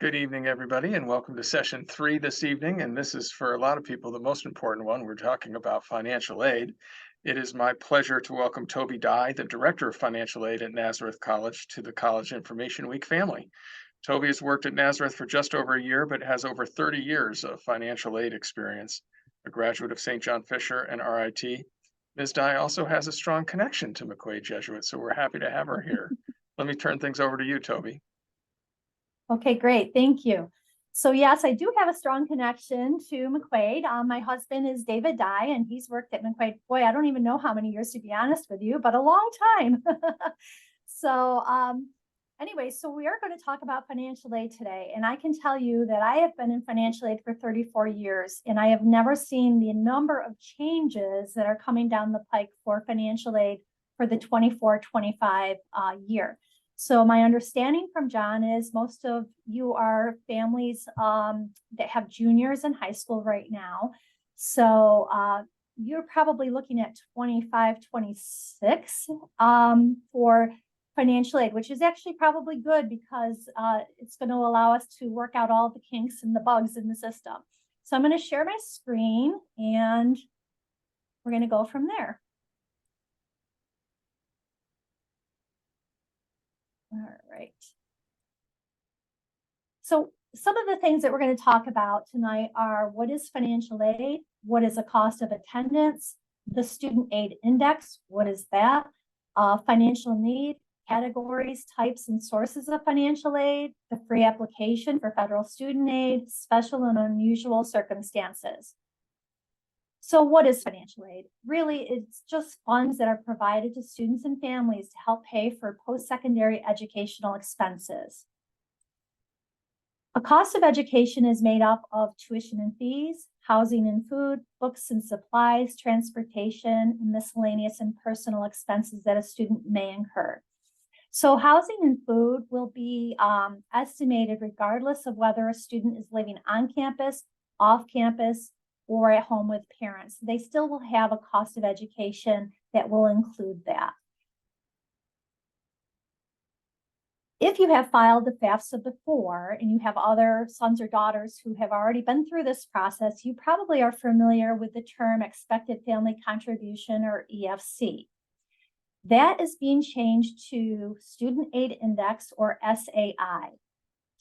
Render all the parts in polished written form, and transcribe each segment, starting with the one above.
Good evening, everybody, and welcome to session 3 this evening. And this is for a lot of people the most important one. We're talking about financial aid. It is my pleasure to welcome Toby, the Director of Financial Aid at Nazareth College, to the College Information Week family. Toby has worked at Nazareth for just over a year, but has over 30 years of financial aid experience. A graduate of St. John Fisher and RIT, Ms. Dye also has a strong connection to McQuaid Jesuit, so we're happy to have her here. Let me turn things over to you, Toby. Okay, great. Thank you. So yes, I do have a strong connection to McQuaid. My husband is David Dye, and he's worked at McQuaid. Boy, I don't even know how many years, to be honest with you, but a long time. Anyway, so we are going to talk about financial aid today. And I can tell you that I have been in financial aid for 34 years, and I have never seen the number of changes that are coming down the pike for financial aid for the 24-25 year. So my understanding from John is most of you are families that have juniors in high school right now. So you're probably looking at 25, 26 for financial aid, which is actually probably good because it's going to allow us to work out all the kinks and the bugs in the system. So I'm going to share my screen and we're going to go from there. All right. So some of the things that we're going to talk about tonight are what is financial aid, what is the cost of attendance, the student aid index, what is that, financial need, categories, types, and sources of financial aid, the free application for federal student aid, special and unusual circumstances. So what is financial aid? Really, it's just funds that are provided to students and families to help pay for post-secondary educational expenses. A cost of education is made up of tuition and fees, housing and food, books and supplies, transportation, and miscellaneous and personal expenses that a student may incur. So housing and food will be estimated regardless of whether a student is living on campus, off campus, or at home with parents. They still will have a cost of education that will include that. If you have filed the FAFSA before and you have other sons or daughters who have already been through this process, you probably are familiar with the term expected family contribution, or EFC. That is being changed to student aid index, or SAI.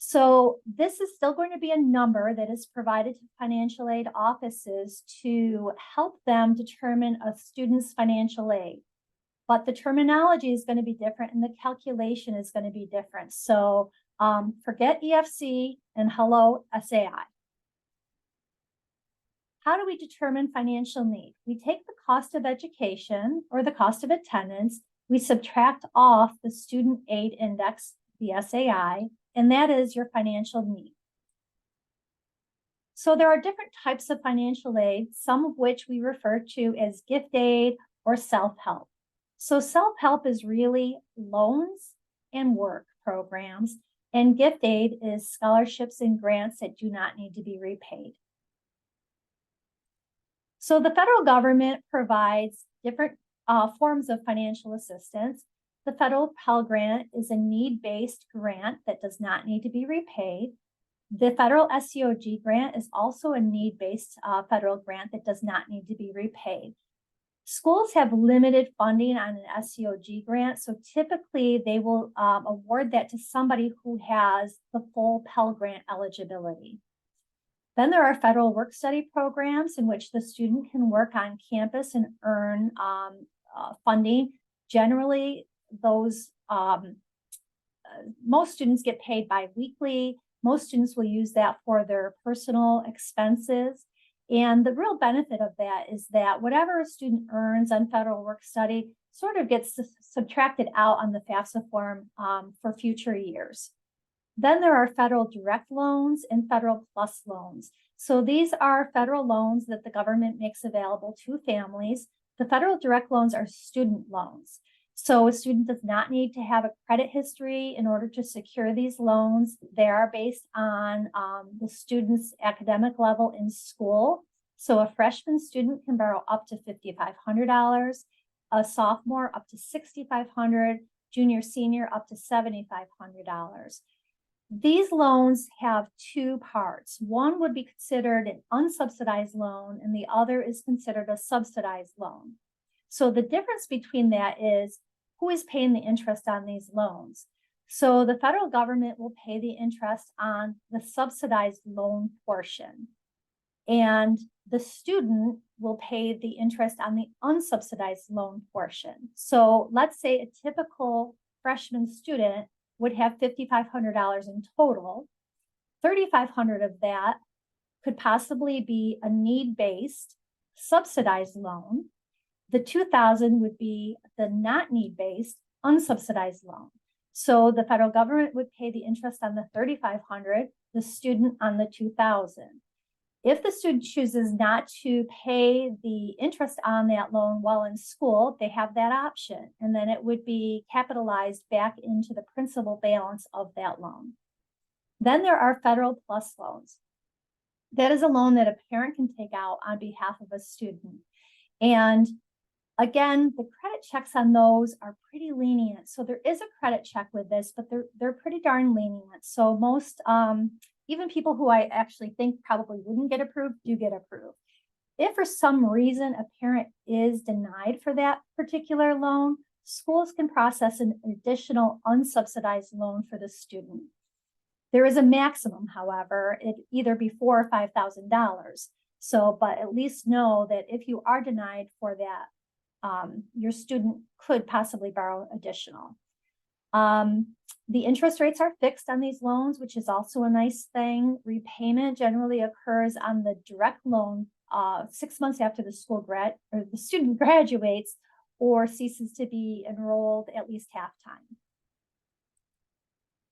So this is still going to be a number that is provided to financial aid offices to help them determine a student's financial aid. But the terminology is going to be different and the calculation is going to be different. So forget EFC and hello SAI. How do we determine financial need? We take the cost of education or the cost of attendance, we subtract off the student aid index, the SAI, and that is your financial need. So there are different types of financial aid, some of which we refer to as gift aid or self-help. So self-help is really loans and work programs, and gift aid is scholarships and grants that do not need to be repaid. So the federal government provides different forms of financial assistance. The federal Pell Grant is a need-based grant that does not need to be repaid. The federal SEOG grant is also a need-based federal grant that does not need to be repaid. Schools have limited funding on an SEOG grant, so typically they will award that to somebody who has the full Pell Grant eligibility. Then there are federal work-study programs in which the student can work on campus and earn funding. Generally, those most students get paid bi-weekly. Most students will use that for their personal expenses. And the real benefit of that is that whatever a student earns on federal work-study sort of gets subtracted out on the FAFSA form for future years. Then there are federal direct loans and federal plus loans. So these are federal loans that the government makes available to families. The federal direct loans are student loans. So a student does not need to have a credit history in order to secure these loans. They are based on the student's academic level in school. So a freshman student can borrow up to $5,500, a sophomore up to $6,500, junior, senior up to $7,500. These loans have two parts. One would be considered an unsubsidized loan, and the other is considered a subsidized loan. So the difference between that is who is paying the interest on these loans. So the federal government will pay the interest on the subsidized loan portion, and the student will pay the interest on the unsubsidized loan portion. So let's say a typical freshman student would have $5,500 in total. $3,500 of that could possibly be a need-based subsidized loan. The $2,000 would be the not need-based unsubsidized loan. So the federal government would pay the interest on the $3,500, the student on the $2,000. If the student chooses not to pay the interest on that loan while in school, they have that option, and then it would be capitalized back into the principal balance of that loan. Then there are Federal Plus loans. That is a loan that a parent can take out on behalf of a student. And again, the credit checks on those are pretty lenient. So there is a credit check with this, but they're pretty darn lenient. So most, even people who I actually think probably wouldn't get approved do get approved. If for some reason a parent is denied for that particular loan, schools can process an additional unsubsidized loan for the student. There is a maximum, however, it either be $4,000 or $5,000. So, but at least know that if you are denied for that, your student could possibly borrow additional. The interest rates are fixed on these loans, which is also a nice thing. Repayment generally occurs on the direct loan 6 months after the student graduates or ceases to be enrolled at least half time.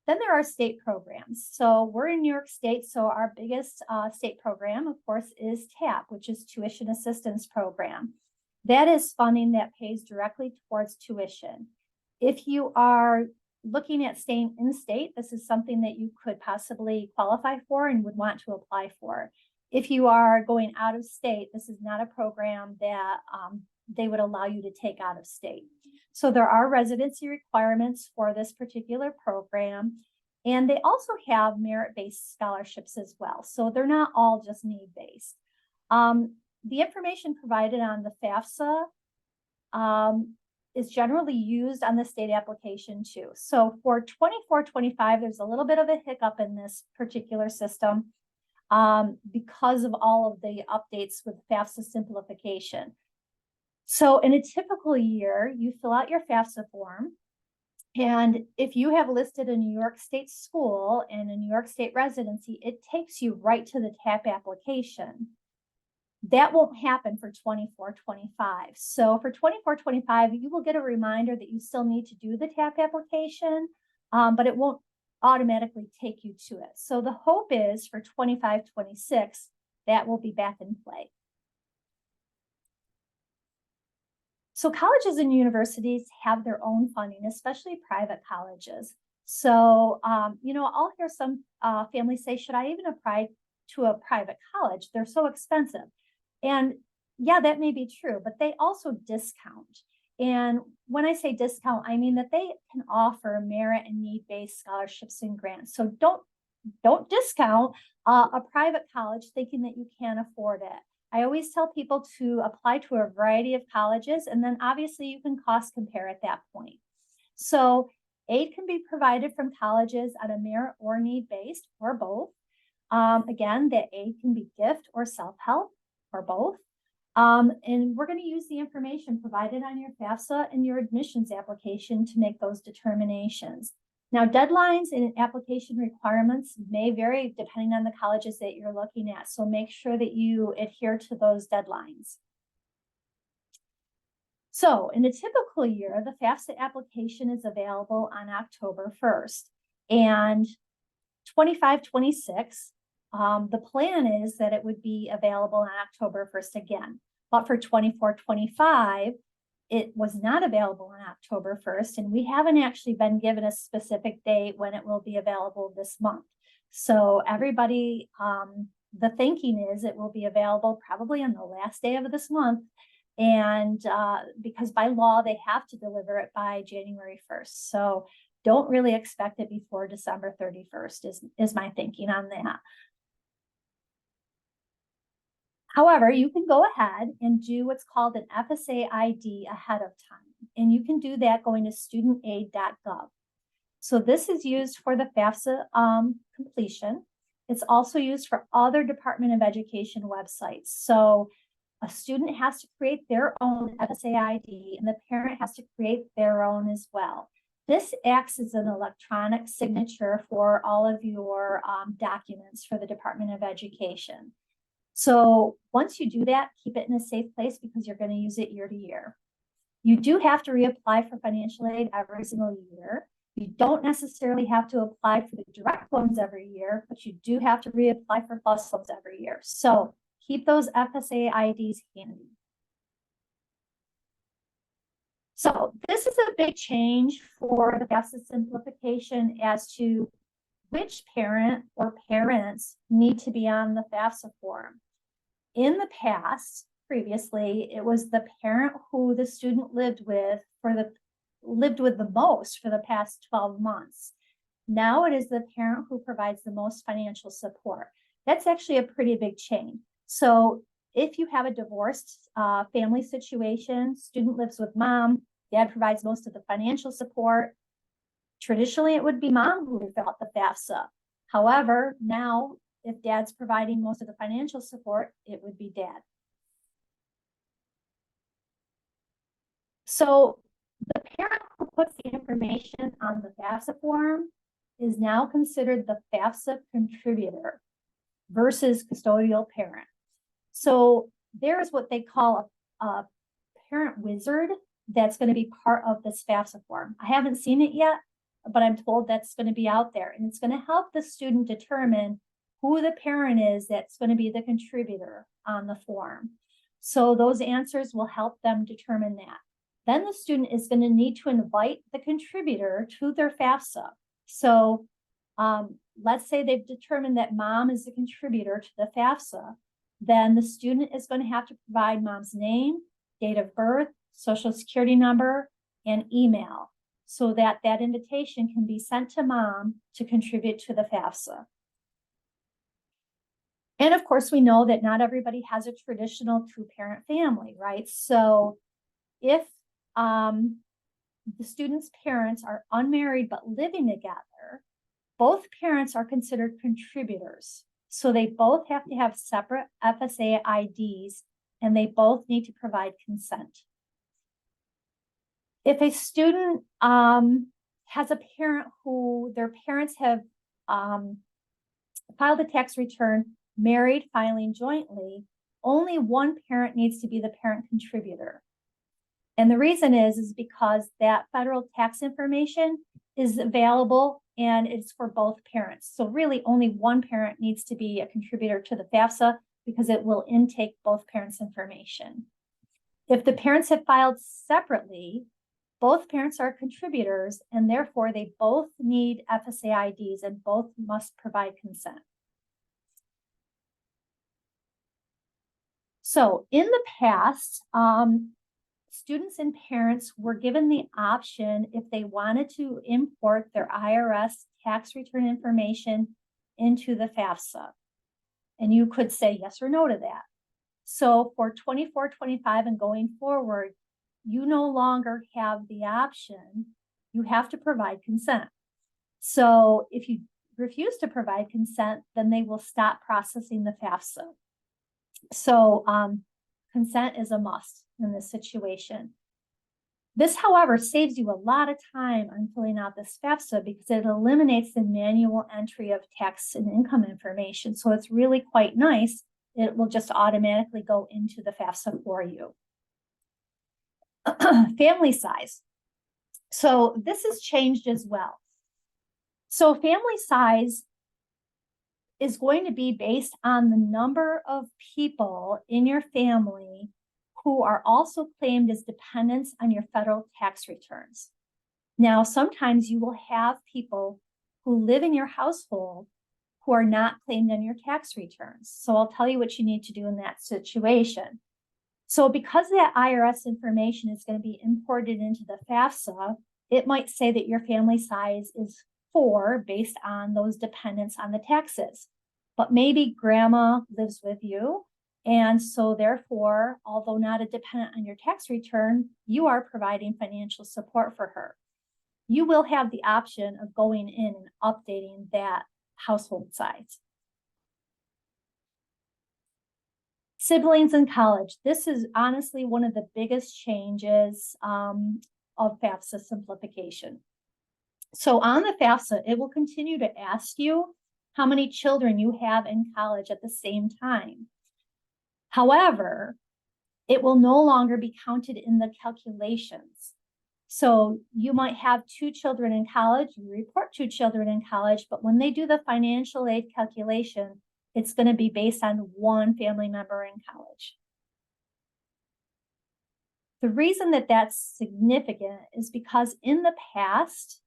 Then there are state programs. So we're in New York State, so our biggest state program, of course, is TAP, which is Tuition Assistance Program. That is funding that pays directly towards tuition. If you are looking at staying in state, this is something that you could possibly qualify for and would want to apply for. If you are going out of state, this is not a program that they would allow you to take out of state. So there are residency requirements for this particular program, and they also have merit-based scholarships as well. So they're not all just need-based. The information provided on the FAFSA is generally used on the state application too. So for 24-25, there's a little bit of a hiccup in this particular system because of all of the updates with FAFSA simplification. So in a typical year, you fill out your FAFSA form, and if you have listed a New York State school and a New York State residency, it takes you right to the TAP application. That won't happen for 24-25. So for 24-25, you will get a reminder that you still need to do the TAP application, but it won't automatically take you to it. So the hope is for 25-26, that will be back in play. So colleges and universities have their own funding, especially private colleges. So, I'll hear some families say, should I even apply to a private college? They're so expensive. And yeah, that may be true, but they also discount. And when I say discount, I mean that they can offer merit and need-based scholarships and grants. So don't discount a private college thinking that you can't afford it. I always tell people to apply to a variety of colleges, and then obviously you can cost compare at that point. So aid can be provided from colleges on a merit or need-based or both. Again, the aid can be gift or self-help or both. And we're going to use the information provided on your FAFSA and your admissions application to make those determinations. Now, deadlines and application requirements may vary depending on the colleges that you're looking at, so make sure that you adhere to those deadlines. So in a typical year, the FAFSA application is available on October 1st. And 25-26, the plan is that it would be available on October 1st again. But for 24-25, it was not available on October 1st, and we haven't actually been given a specific date when it will be available this month. So everybody, the thinking is it will be available probably on the last day of this month, and because by law they have to deliver it by January 1st. So don't really expect it before December 31st is my thinking on that. However, you can go ahead and do what's called an FSA ID ahead of time. And you can do that going to studentaid.gov. So this is used for the FAFSA completion. It's also used for other Department of Education websites. So a student has to create their own FSA ID and the parent has to create their own as well. This acts as an electronic signature for all of your documents for the Department of Education. So once you do that, keep it in a safe place because you're going to use it year to year. You do have to reapply for financial aid every single year. You don't necessarily have to apply for the direct loans every year, but you do have to reapply for plus loans every year. So keep those FSA IDs handy. So this is a big change for the FAFSA simplification as to which parent or parents need to be on the FAFSA form. In the past, previously, it was the parent who the student lived with the most for the past 12 months. Now it is the parent who provides the most financial support. That's actually a pretty big change. So if you have a divorced family situation, student lives with mom, dad provides most of the financial support. Traditionally, it would be mom who would fill out the FAFSA. However, now, if dad's providing most of the financial support, it would be dad. So the parent who puts the information on the FAFSA form is now considered the FAFSA contributor versus custodial parent. So there is what they call a parent wizard that's going to be part of this FAFSA form. I haven't seen it yet, but I'm told that's going to be out there, and it's going to help the student determine who the parent is that's going to be the contributor on the form. So those answers will help them determine that. Then the student is going to need to invite the contributor to their FAFSA. So let's say they've determined that mom is the contributor to the FAFSA, then the student is going to have to provide mom's name, date of birth, social security number, and email, so that that invitation can be sent to mom to contribute to the FAFSA. And of course, we know that not everybody has a traditional two-parent family, right? So if the student's parents are unmarried but living together, both parents are considered contributors. So they both have to have separate FSA IDs and they both need to provide consent. If a student has a parent who their parents have filed a tax return, married, filing jointly, only one parent needs to be the parent contributor. And the reason is because that federal tax information is available and it's for both parents. So really only one parent needs to be a contributor to the FAFSA because it will intake both parents' information. If the parents have filed separately, both parents are contributors and therefore they both need FSA IDs and both must provide consent. So in the past, students and parents were given the option if they wanted to import their IRS tax return information into the FAFSA. And you could say yes or no to that. So for 24-25 and going forward, you no longer have the option. You have to provide consent. So if you refuse to provide consent, then they will stop processing the FAFSA. So consent is a must in this situation. This, however, saves you a lot of time on filling out this FAFSA because it eliminates the manual entry of tax and income information. So it's really quite nice. It will just automatically go into the FAFSA for you. Family size. So this has changed as well. So family size is going to be based on the number of people in your family who are also claimed as dependents on your federal tax returns. Now, sometimes you will have people who live in your household who are not claimed on your tax returns. So I'll tell you what you need to do in that situation. So because that IRS information is going to be imported into the FAFSA, it might say that your family size is 4 based on those dependents on the taxes. But maybe grandma lives with you. And so therefore, although not a dependent on your tax return, you are providing financial support for her. You will have the option of going in and updating that household size. Siblings in college. This is honestly one of the biggest changes of FAFSA simplification. So on the FAFSA, it will continue to ask you how many children you have in college at the same time. However, it will no longer be counted in the calculations. So you might have 2 children in college, you report 2 children in college, but when they do the financial aid calculation, it's going to be based on 1 family member in college. The reason that that's significant is because in the past,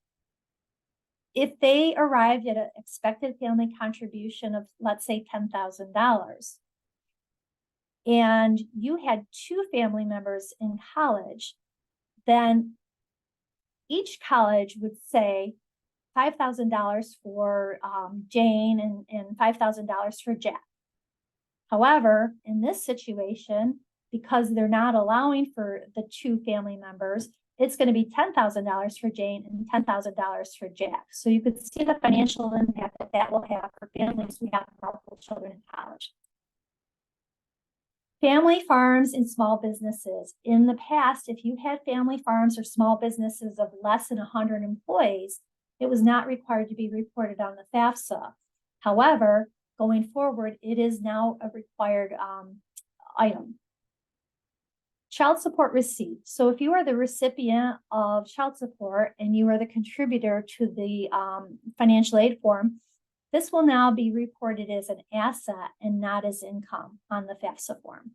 if they arrived at an expected family contribution of, let's say, $10,000, and you had 2 family members in college, then each college would say $5,000 for Jane and $5,000 for Jack. However, in this situation, because they're not allowing for the 2 family members, it's going to be $10,000 for Jane and $10,000 for Jack. So you could see the financial impact that that will have for families who have multiple children in college. Family farms and small businesses. In the past, if you had family farms or small businesses of less than 100 employees, it was not required to be reported on the FAFSA. However, going forward, it is now a required item. Child support receipt. So if you are the recipient of child support and you are the contributor to the financial aid form, this will now be reported as an asset and not as income on the FAFSA form.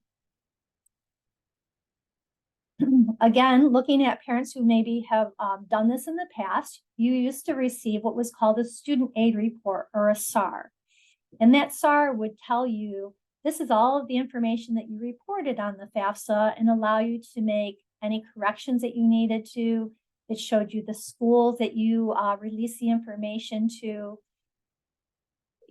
Again, looking at parents who maybe have done this in the past, you used to receive what was called a student aid report or a SAR. And that SAR would tell you, this is all of the information that you reported on the FAFSA and allow you to make any corrections that you needed to. It showed you the schools that you released the information to.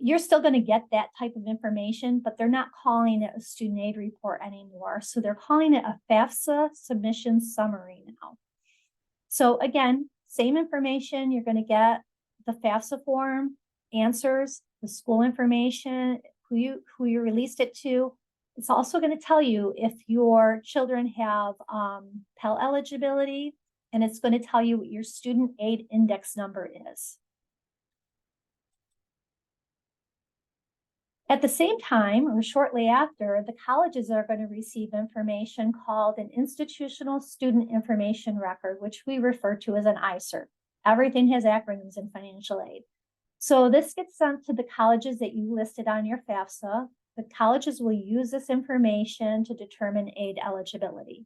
You're still going to get that type of information, but they're not calling it a student aid report anymore. So they're calling it a FAFSA submission summary now. So again, same information. You're going to get the FAFSA form, answers, the school information, who you released it to. It's also going to tell you if your children have Pell eligibility, and it's going to tell you what your student aid index number is. At the same time, or shortly after, the colleges are going to receive information called an Institutional Student Information Record, which we refer to as an ISER. Everything has acronyms in financial aid. So this gets sent to the colleges that you listed on your FAFSA. The colleges will use this information to determine aid eligibility.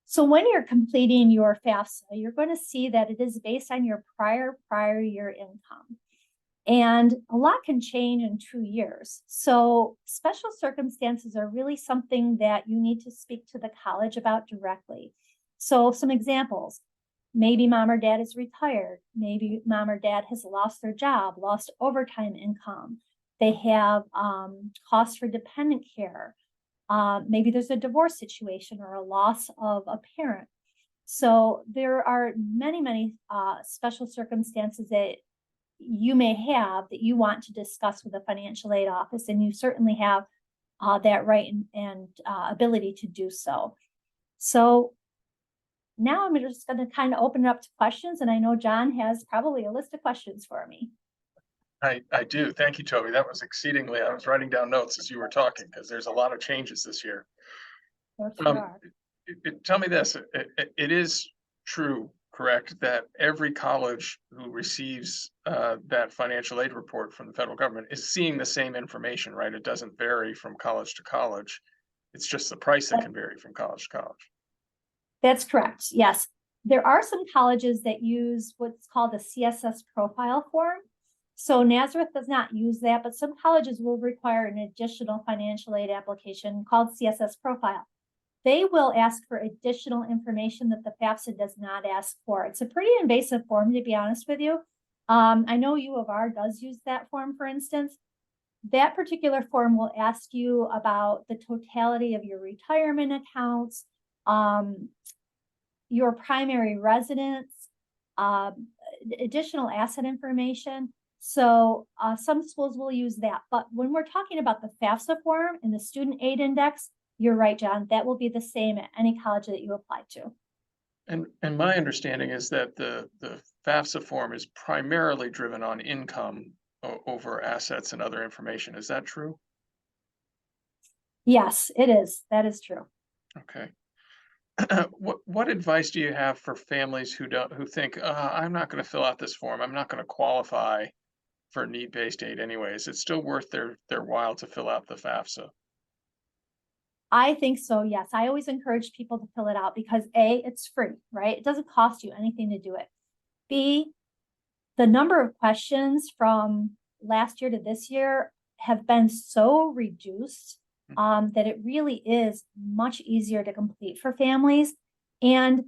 So when you're completing your FAFSA, you're going to see that it is based on your prior year income. And a lot can change in 2 years. So special circumstances are really something that you need to speak to the college about directly. So some examples, maybe mom or dad is retired. Maybe mom or dad has lost their job, lost overtime income. They have costs for dependent care. Maybe there's a divorce situation or a loss of a parent. So there are many special circumstances that you may have that you want to discuss with the financial aid office, and you certainly have that right and ability to do so. So now I'm just going to kind of open it up to questions, and I know John has probably a list of questions for me. I do. Thank you, Toby. That was exceedingly, I was writing down notes as you were talking because there's a lot of changes this year. Tell me this, it is true, correct, that every college who receives that financial aid report from the federal government is seeing the same information, right? It doesn't vary from college to college. It's just the price that can vary from college to college. That's correct. Yes. There are some colleges that use what's called a CSS Profile form. So Nazareth does not use that, but some colleges will require an additional financial aid application called CSS Profile. they will ask for additional information that the FAFSA does not ask for. It's a pretty invasive form, to be honest with you. I know U of R does use that form, for instance. That particular form will ask you about the totality of your retirement accounts, your primary residence, additional asset information. So some schools will use that. But when we're talking about the FAFSA form and the student aid index, you're right, John, that will be the same at any college that you apply to. And my understanding is that the FAFSA form is primarily driven on income over assets and other information. Is that true? Yes, it is. That is true. Okay. What advice do you have for families who think I'm not going to fill out this form. I'm not going to qualify for need-based aid anyways. It's still worth their while to fill out the FAFSA. I think so, yes. I always encourage people to fill it out because A, it's free, right? It doesn't cost you anything to do it. B, the number of questions from last year to this year have been so reduced that it really is much easier to complete for families. And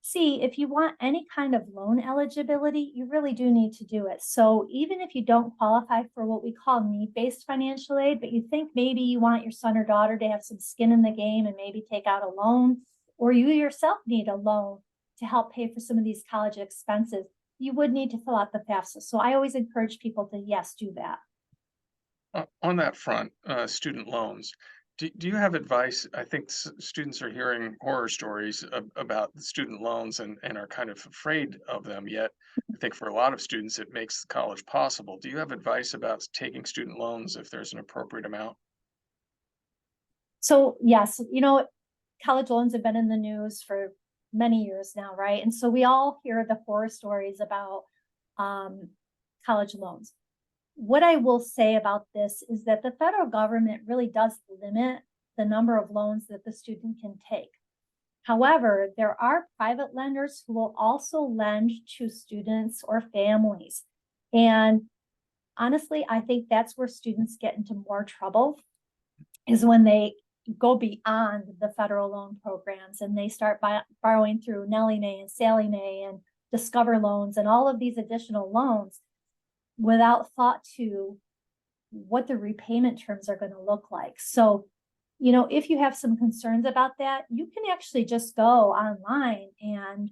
C, if you want any kind of loan eligibility, you really do need to do it. So even if you don't qualify for what we call need-based financial aid, but you think maybe you want your son or daughter to have some skin in the game and maybe take out a loan, or you yourself need a loan to help pay for some of these college expenses, you would need to fill out the FAFSA. So I always encourage people to, yes, do that. On that front, student loans, do you have advice? I think students are hearing horror stories about the student loans and are kind of afraid of them. Yet, I think for a lot of students, it makes college possible. Do you have advice about taking student loans if there's an appropriate amount? So yes, college loans have been in the news for many years now, right? And so we all hear the horror stories about college loans. What I will say about this is that the federal government really does limit the number of loans that the student can take. However, there are private lenders who will also lend to students or families. And honestly, I think that's where students get into more trouble, is when they go beyond the federal loan programs and they start borrowing through Nellie Mae and Sally Mae and Discover loans and all of these additional loans without thought to what the repayment terms are going to look like. So, if you have some concerns about that, you can actually just go online and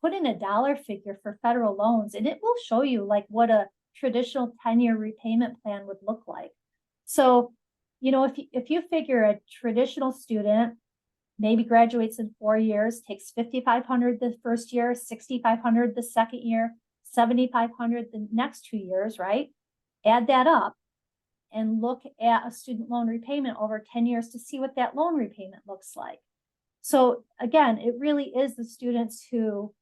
put in a dollar figure for federal loans, and it will show you like what a traditional 10-year repayment plan would look like. So, if you figure a traditional student maybe graduates in 4 years, takes $5,500 the first year, $6,500 the second year, $7,500 the next 2 years, right? Add that up and look at a student loan repayment over 10 years to see what that loan repayment looks like. So again, it really is the students who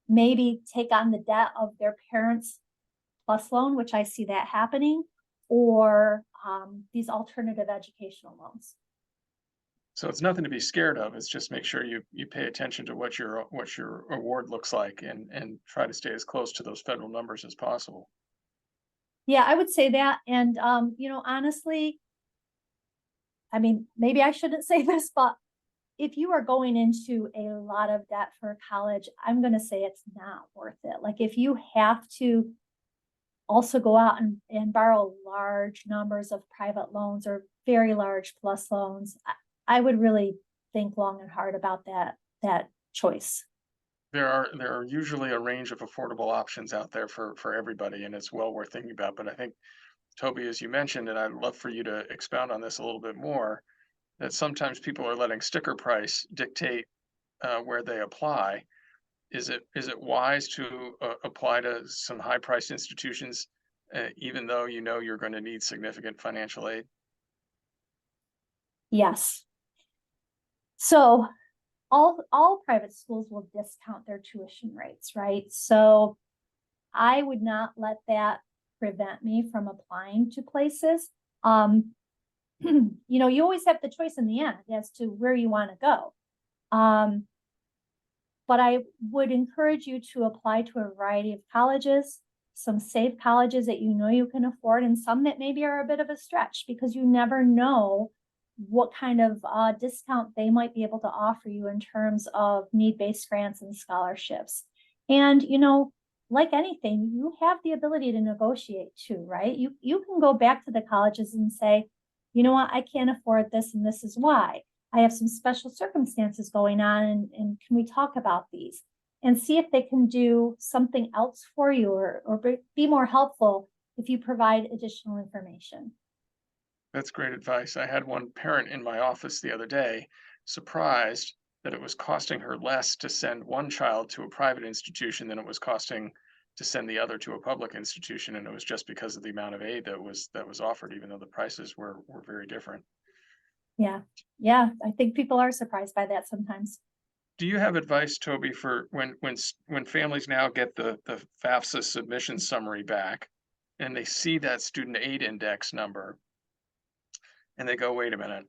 maybe take on the debt of their parents' plus loan, which I see that happening, or these alternative educational loans. So it's nothing to be scared of. It's just make sure you pay attention to what your award looks like and try to stay as close to those federal numbers as possible. Yeah, I would say that. And honestly, I mean, maybe I shouldn't say this, but if you are going into a lot of debt for college, I'm going to say it's not worth it. Like if you have to also go out and borrow large numbers of private loans or very large plus loans, I would really think long and hard about that choice. There are usually a range of affordable options out there for everybody, and it's well worth thinking about. But I think, Toby, as you mentioned, and I'd love for you to expound on this a little bit more, that sometimes people are letting sticker price dictate where they apply. Is it wise to apply to some high-priced institutions, even though you're going to need significant financial aid? Yes. So all private schools will discount their tuition rates, right? So I would not let that prevent me from applying to places. You always have the choice in the end as to where you want to go. But I would encourage you to apply to a variety of colleges, some safe colleges that you can afford, and some that maybe are a bit of a stretch, because you never know what kind of discount they might be able to offer you in terms of need-based grants and scholarships. And, you know, like anything, you have the ability to negotiate too, right? You can go back to the colleges and say, you know what, I can't afford this and this is why. I have some special circumstances going on, and can we talk about these? And see if they can do something else for you, or be more helpful if you provide additional information. That's great advice. I had one parent in my office the other day, surprised that it was costing her less to send one child to a private institution than it was costing to send the other to a public institution, and it was just because of the amount of aid that was offered, even though the prices were very different. Yeah. Yeah. I think people are surprised by that sometimes. Do you have advice, Toby, for when families now get the FAFSA submission summary back and they see that student aid index number and they go, wait a minute,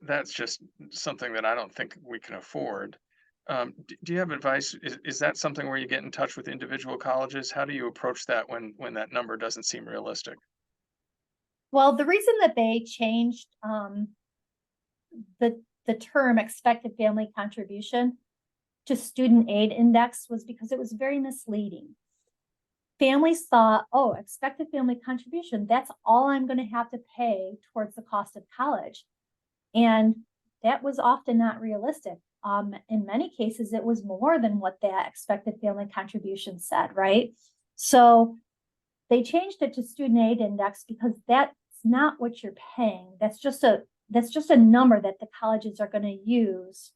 that's just something that I don't think we can afford. Do you have advice? Is that something where you get in touch with individual colleges? How do you approach that when that number doesn't seem realistic? Well, the reason that they changed the term expected family contribution to student aid index was because it was very misleading. Families thought, oh, expected family contribution, that's all I'm going to have to pay towards the cost of college. And that was often not realistic. In many cases, it was more than what that expected family contribution said, right? So they changed it to student aid index because that's not what you're paying. That's just a number that the colleges are going to use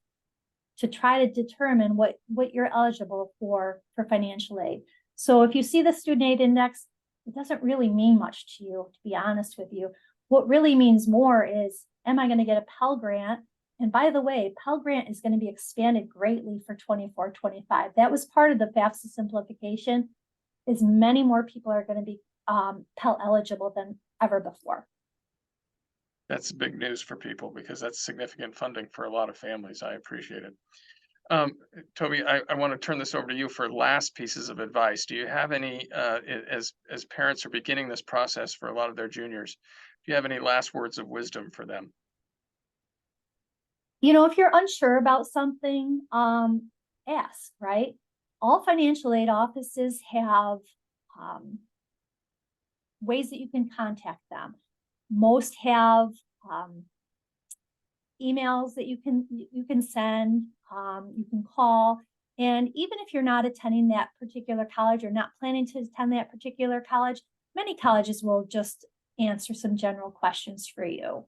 to try to determine what you're eligible for financial aid. So if you see the student aid index, it doesn't really mean much to you, to be honest with you. What really means more is, am I going to get a Pell Grant? And by the way, Pell Grant is going to be expanded greatly for 24-25. That was part of the FAFSA simplification, is many more people are going to be Pell eligible than ever before. That's big news for people because that's significant funding for a lot of families. I appreciate it. Toby, I want to turn this over to you for last pieces of advice. Do you have any, as parents are beginning this process for a lot of their juniors, do you have any last words of wisdom for them? You know, if you're unsure about something, ask, right? All financial aid offices have ways that you can contact them. Most have emails that you can send, you can call. And even if you're not attending that particular college or not planning to attend that particular college, many colleges will just answer some general questions for you.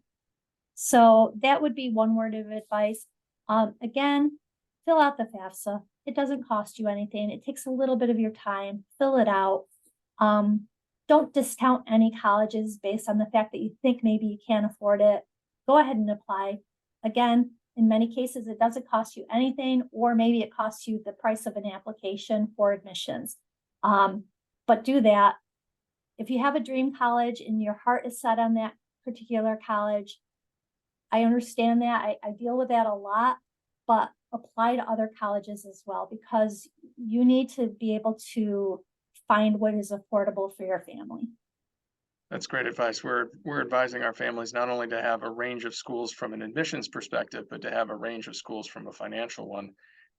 So that would be one word of advice. Again, fill out the FAFSA. It doesn't cost you anything. It takes a little bit of your time. Fill it out. Don't discount any colleges based on the fact that you think maybe you can't afford it. Go ahead and apply. Again, in many cases, it doesn't cost you anything, or maybe it costs you the price of an application for admissions. But do that. If you have a dream college and your heart is set on that particular college, I understand that. I deal with that a lot, but apply to other colleges as well, because you need to be able to find what is affordable for your family. That's great advice. We're advising our families not only to have a range of schools from an admissions perspective, but to have a range of schools from a financial one.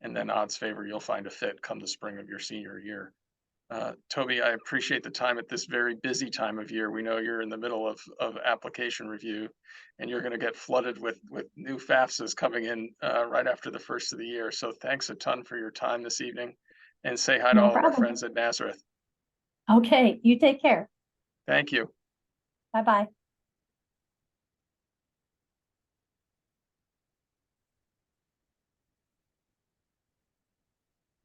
And then odds favor you'll find a fit come the spring of your senior year. Toby, I appreciate the time at this very busy time of year. We know you're in the middle of application review, and you're going to get flooded with new FAFSAs coming in right after the first of the year. So thanks a ton for your time this evening, and say hi to No all of our problem. friends at Nazareth. Okay, you take care. Thank you. Bye-bye.